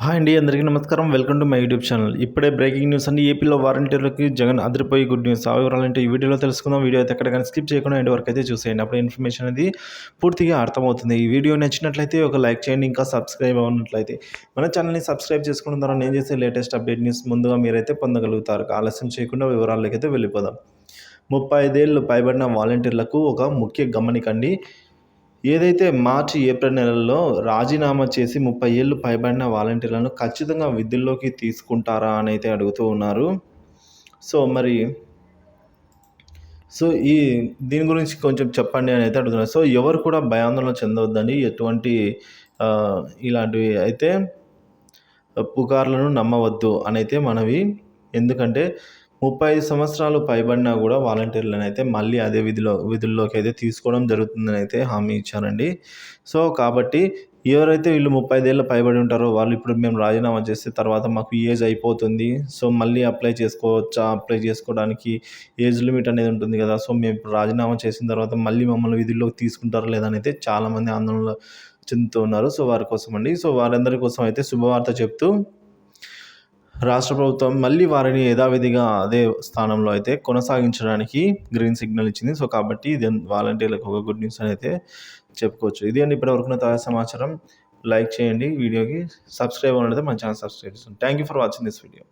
Hi అండి. అందరికీ నమస్కారం. Welcome to my YouTube channel. ఇప్పుడే బ్రేకింగ్ న్యూస్ అండి. ఏపీలో వాలంటీర్లకి జగన్ అదిరిపోయి గుడ్ న్యూస్. ఆ వివరాలంటే ఈ వీడియోలో తెలుసుకుందాం. వీడియో అయితే ఎక్కడ గాని స్కిప్ చేయకుండా ఎండ్ వరకు అయితే చూసేయండి. అప్పుడు ఇన్ఫర్మేషన్ అనేది పూర్తిగా అర్థమవుతుంది. ఈ వీడియో నచ్చినట్లయితే ఒక లైక్ చేయండి. ఇంకా సబ్స్క్రైబ్ అవ్వనట్లయితే మన ఛానల్‌ని సబ్స్క్రైబ్ చేసుకోవడం ద్వారా నేను చేసే లేటెస్ట్ అప్డేట్ న్యూస్ ముందుగా మీరైతే పొందగలుగుతారు. ఆలస్యం చేయకుండా వివరాల్లోకైతే వెళ్ళిపోదాం. 35 ఏళ్లు పైబడిన వాలంటీర్లకు ఒక ముఖ్య గమనికండి. ఏదైతే మార్చి, ఏప్రిల్ నెలల్లో రాజీనామా చేసి 30 ఏళ్ళు పైబడిన వాలంటీర్లను ఖచ్చితంగా విధుల్లోకి తీసుకుంటారా అనైతే అడుగుతూ ఉన్నారు. సో, మరి సో, ఈ దీని గురించి కొంచెం చెప్పండి అనైతే అడుగుతున్నారు. సో, ఎవరు కూడా భయాందోళన చెందొద్దండి. ఎటువంటి ఆహ్, ఇలాంటివి అయితే పుకార్లను నమ్మవద్దు అనైతే మనవి. ఎందుకంటే 35 సంవత్సరాలు పైబడినా గూడా వాలంటీర్లనైతే మళ్ళీ అదే విధుల్లోకైతే తీసుకోవడం జరుగుతుందనైతే హామీ ఇచ్చారండి. సో, కాబట్టి ఎవరైతే వీళ్ళు 35 ఏళ్ల పైబడి ఉంటారో వాళ్ళు ఇప్పుడు మేము రాజీనామా చేస్తే తర్వాత మాకు ఏజ్ అయిపోతుంది. సో, మళ్ళీ అప్లై చేసుకోవచ్చా? అప్లై చేసుకోవడానికి ఏజ్ లిమిట్ అనేది ఉంటుంది గదా! సో, మేము ఇప్పుడు రాజీనామా చేసిన తర్వాత మళ్ళీ మమ్మల్ని విధుల్లోకి తీసుకుంటారా లేదా అనైతే చాలామంది ఆందోళన చెందుతూ ఉన్నారు. సో, వారి కోసమండి. సో, వారందరి కోసం అయితే శుభవార్త చెప్తూ రాష్ట్ర ప్రభుత్వం మళ్ళీ వారిని యథావిధిగా అదే స్థానంలో అయితే కొనసాగించడానికి గ్రీన్ సిగ్నల్ ఇచ్చింది. సో, కాబట్టి ఇది వాలంటీర్లకు ఒక గుడ్ న్యూస్ అని అయితే చెప్పుకోవచ్చు. ఇది అండి ఇప్పటివరకున్న తాజా సమాచారం. లైక్ చేయండి వీడియోకి. సబ్స్క్రైబ్ అవ్వనట్లయితే మన ఛానల్ సబ్స్క్రైబ్ చేసుకోండి. Thank you for watching this video.